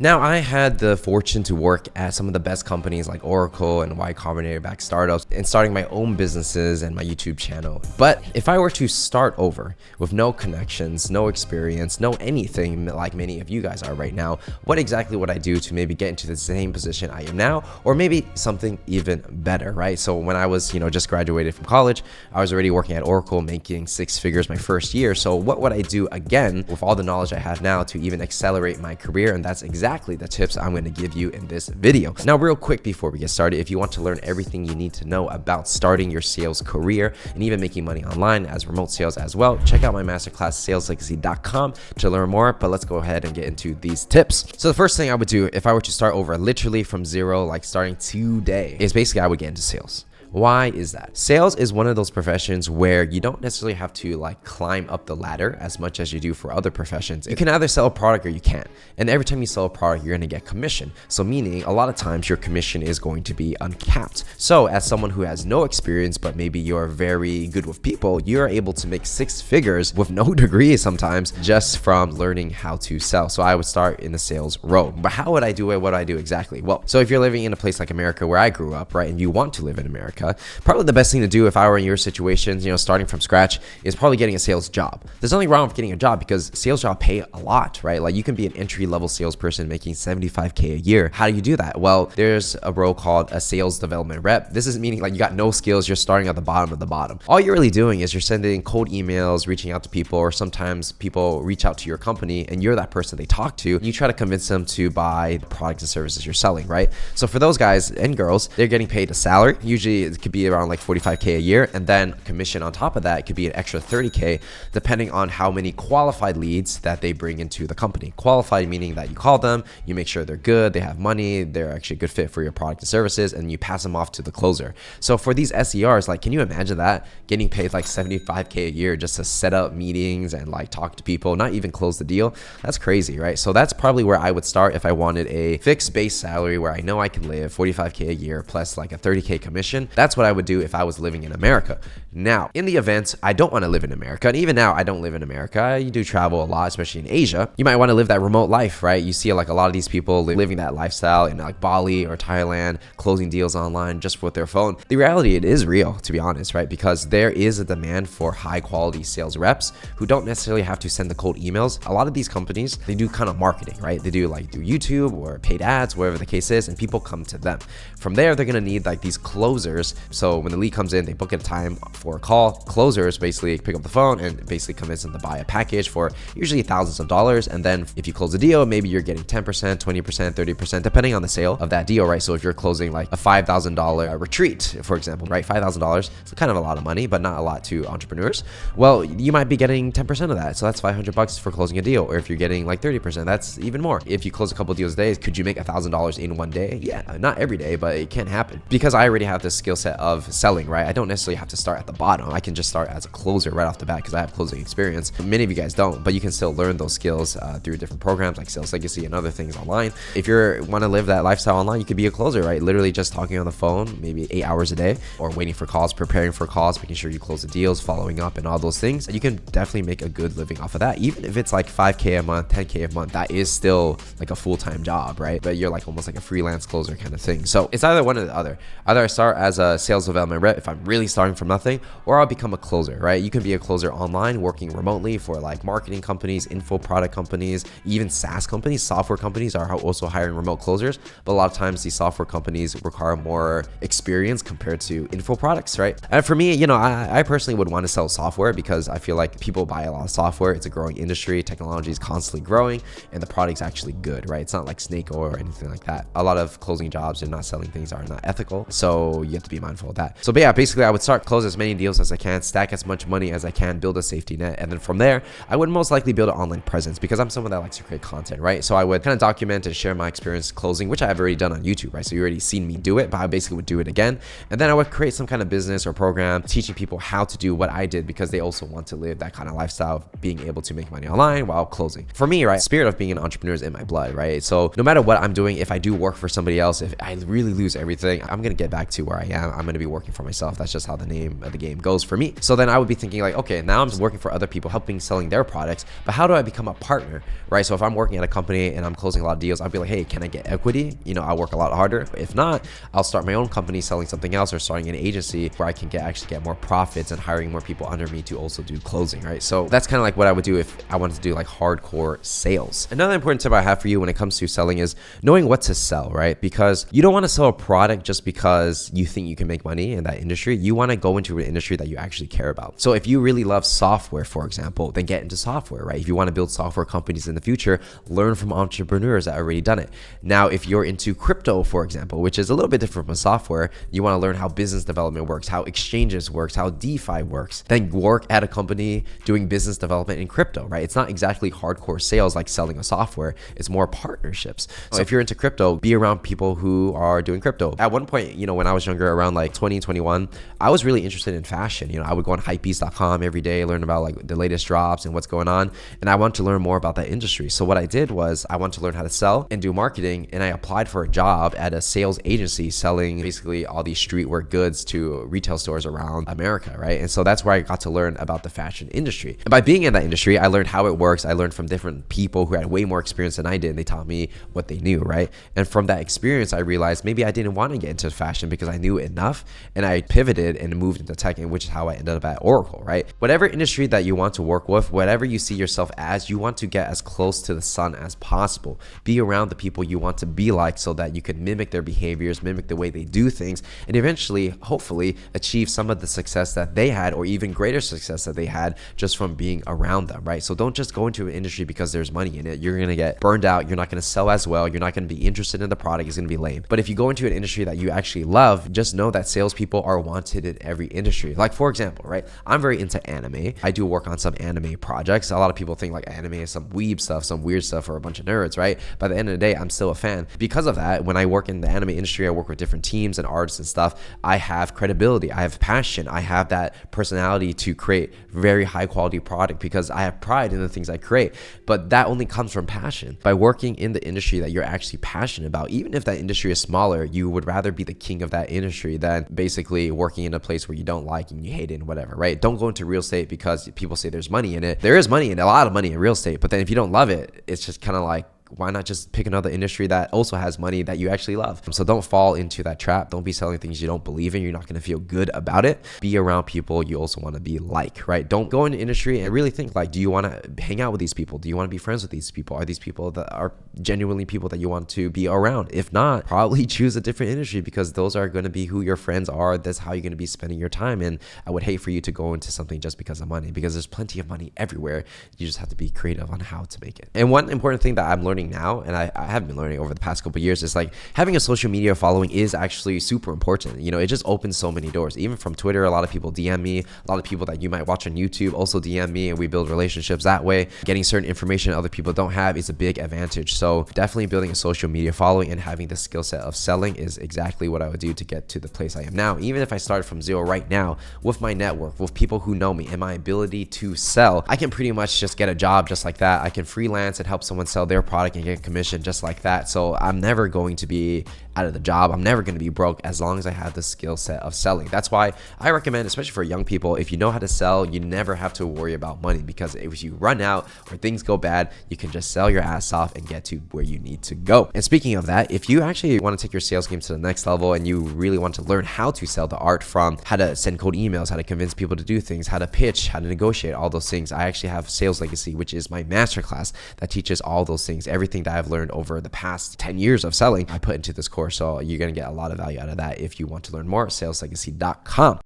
Now, I had the fortune to work at some of the best companies like Oracle and Y Combinator-backed startups and starting my own businesses and my YouTube channel. But if I were to start over with no connections, no experience, no anything like many of you guys are right now, what exactly would I do to maybe get into the same position I am now, or maybe something even better, right? So when I was, just graduated from college, I was already working at Oracle, making 6 figures my first year. So what would I do again with all the knowledge I have now to even accelerate my career? And that's exactly the tips I'm going to give you in this video. Now, real quick before we get started, if you want to learn everything you need to know about starting your sales career and even making money online as remote sales as well, check out my masterclass saleslegacy.com to learn more. But let's go ahead and get into these tips. So the first thing I would do if I were to start over literally from zero, like starting today, is basically I would get into sales. Why is that? Sales is one of those professions where you don't necessarily have to climb up the ladder as much as you do for other professions. You can either sell a product or you can't. And every time you sell a product, you're gonna get commission. So meaning a lot of times your commission is going to be uncapped. So as someone who has no experience, but maybe you're very good with people, you're able to make 6 figures with no degree sometimes just from learning how to sell. So I would start in the sales role. But how would I do it? What do I do exactly? Well, so if you're living in a place like America where I grew up, right, and you want to live in America, probably the best thing to do if I were in your situation, starting from scratch, is probably getting a sales job. There's nothing wrong with getting a job because sales jobs pay a lot, right? Like you can be an entry-level salesperson making $75K a year. How do you do that? Well, there's a role called a sales development rep. This is meaning you got no skills, you're starting at the bottom of the bottom. All you're really doing is you're sending cold emails, reaching out to people, or sometimes people reach out to your company and you're that person they talk to. And you try to convince them to buy the products and services you're selling, right? So for those guys and girls, they're getting paid a salary. Usually it could be around 45K a year, and then commission on top of that, it could be an extra 30K depending on how many qualified leads that they bring into the company. Qualified meaning that you call them, you make sure they're good, they have money, they're actually a good fit for your product and services, and you pass them off to the closer. So for these SDRs, can you imagine that getting paid $75K a year just to set up meetings and talk to people, not even close the deal? That's crazy, right? So that's probably where I would start if I wanted a fixed base salary where I know I can live, 45K a year plus a 30K commission. That's what I would do if I was living in America. Now, in the event I don't want to live in America, and even now I don't live in America, you do travel a lot, especially in Asia, you might want to live that remote life, right? You see a lot of these people living that lifestyle in Bali or Thailand, closing deals online just with their phone. The reality, it is real, to be honest, right? Because there is a demand for high quality sales reps who don't necessarily have to send the cold emails. A lot of these companies, they do kind of marketing, right? They do do YouTube or paid ads, whatever the case is, and people come to them. From there, they're going to need these closers. So when the lead comes in, they book a time for a call. Closers basically pick up the phone and basically convince them to buy a package for usually thousands of dollars. And then if you close a deal, maybe you're getting 10%, 20%, 30%, depending on the sale of that deal, right? So if you're closing a $5,000 retreat, for example, right? $5,000, it's kind of a lot of money, but not a lot to entrepreneurs. Well, you might be getting 10% of that. So that's $500 for closing a deal. Or if you're getting 30%, that's even more. If you close a couple deals a day, could you make $1,000 in one day? Yeah, not every day, but it can happen because I already have this skill set of selling, right? I don't necessarily have to start at the bottom. I can just start as a closer right off the bat because I have closing experience. Many of you guys don't, but you can still learn those skills through different programs like Sales Legacy and other things online. If you want to live that lifestyle online, you could be a closer, right? Literally just talking on the phone, maybe 8 hours a day, or waiting for calls, preparing for calls, making sure you close the deals, following up, and all those things. And you can definitely make a good living off of that. Even if it's 5K a month, 10K a month, that is still a full-time job, right? But you're almost a freelance closer kind of thing. So it's either one or the other. Either I start as a sales development rep if I'm really starting from nothing, or I'll become a closer, right? You can be a closer online, working remotely for marketing companies, info product companies, even SaaS companies. Software companies are also hiring remote closers, but a lot of times these software companies require more experience compared to info products, right? And for me, I personally would want to sell software because I feel people buy a lot of software. It's a growing industry. Technology is constantly growing and the product's actually good, right? It's not like snake oil or anything like that. A lot of closing jobs and not selling things are not ethical. So you have to be mindful of that. So but yeah, basically I would start close as many deals as I can, stack as much money as I can, build a safety net. And then from there, I would most likely build an online presence because I'm someone that likes to create content, right? So I would kind of document and share my experience closing, which I've already done on YouTube, right? So you already seen me do it, but I basically would do it again. And then I would create some kind of business or program teaching people how to do what I did because they also want to live that kind of lifestyle of being able to make money online while closing. For me, right, spirit of being an entrepreneur is in my blood, right? So no matter what I'm doing, if I do work for somebody else, if I really lose everything, I'm going to get back to where I am I'm going to be working for myself. That's just how the name of the game goes for me. So then I would be thinking like, okay, now I'm just working for other people, helping selling their products, but how do I become a partner, right? So if I'm working at a company and I'm closing a lot of deals, I'll be like, hey, can I get equity? I'll work a lot harder. If not, I'll start my own company selling something else, or starting an agency where I can actually get more profits and hiring more people under me to also do closing, right? So that's kind of like what I would do if I wanted to do like hardcore sales. Another important tip I have for you when it comes to selling is knowing what to sell, right? Because you don't want to sell a product just because you think you can make money in that industry. You want to go into an industry that you actually care about. So if you really love software, for example, then get into software, right? If you want to build software companies in the future, learn from entrepreneurs that already done it. Now, if you're into crypto, for example, which is a little bit different from software, you want to learn how business development works, how exchanges works, how DeFi works, then work at a company doing business development in crypto, right? It's not exactly hardcore sales like selling a software. It's more partnerships. So if you're into crypto, be around people who are doing crypto. At one point, when I was younger, around like 2021, I was really interested in fashion. I would go on hypebeast.com every day, learn about like the latest drops and what's going on. And I wanted to learn more about that industry. So what I did was I wanted to learn how to sell and do marketing. And I applied for a job at a sales agency selling basically all these streetwear goods to retail stores around America, right? And so that's where I got to learn about the fashion industry. And by being in that industry, I learned how it works. I learned from different people who had way more experience than I did. And they taught me what they knew, right? And from that experience, I realized maybe I didn't want to get into fashion because I knew enough, and I pivoted and moved into tech, and which is how I ended up at Oracle, right? Whatever industry that you want to work with, whatever you see yourself as, you want to get as close to the sun as possible. Be around the people you want to be like so that you can mimic their behaviors, mimic the way they do things, and eventually, hopefully, achieve some of the success that they had, or even greater success that they had just from being around them, right? So don't just go into an industry because there's money in it. You're going to get burned out. You're not going to sell as well. You're not going to be interested in the product. It's going to be lame. But if you go into an industry that you actually love, just know that salespeople are wanted in every industry. Like, for example, right? I'm very into anime. I do work on some anime projects. A lot of people think like anime is some weeb stuff, some weird stuff for a bunch of nerds, right? By the end of the day, I'm still a fan. Because of that, when I work in the anime industry, I work with different teams and artists and stuff. I have credibility. I have passion. I have that personality to create very high quality product because I have pride in the things I create. But that only comes from passion. By working in the industry that you're actually passionate about, even if that industry is smaller, you would rather be the king of that industry than basically working in a place where you don't like and you hate it and whatever, right? Don't go into real estate because people say there's money in it. There is money in a lot of money in real estate, but then if you don't love it, it's just kind of like, why not just pick another industry that also has money that you actually love? So don't fall into that trap. Don't be selling things you don't believe in. You're not going to feel good about it. Be around people you also want to be like, right? Don't go into industry and really think like, do you want to hang out with these people? Do you want to be friends with these people? Are these people that are genuinely people that you want to be around? If not, probably choose a different industry because those are going to be who your friends are. That's how you're going to be spending your time. And I would hate for you to go into something just because of money, because there's plenty of money everywhere. You just have to be creative on how to make it. And one important thing that I'm learning now, and I have been learning over the past couple of years, is like having a social media following is actually super important. It just opens so many doors. Even from Twitter, a lot of people DM me. A lot of people that you might watch on YouTube also DM me, and we build relationships that way. Getting certain information other people don't have is a big advantage. So definitely building a social media following and having the skill set of selling is exactly what I would do to get to the place I am now. Even if I started from zero right now, with my network, with people who know me and my ability to sell, I can pretty much just get a job just like that. I can freelance and help someone sell their product and get commission just like that. So I'm never going to be out of the job. I'm never going to be broke as long as I have the skill set of selling. That's why I recommend, especially for young people, if you know how to sell, you never have to worry about money, because if you run out or things go bad, you can just sell your ass off and get to where you need to go. And speaking of that, if you actually want to take your sales game to the next level and you really want to learn how to sell, the art from how to send cold emails, how to convince people to do things, how to pitch, how to negotiate, all those things, I actually have Sales Legacy, which is my masterclass that teaches all those things. Everything that I've learned over the past 10 years of selling, I put into this course. So you're going to get a lot of value out of that. If you want to learn more, saleslegacy.com.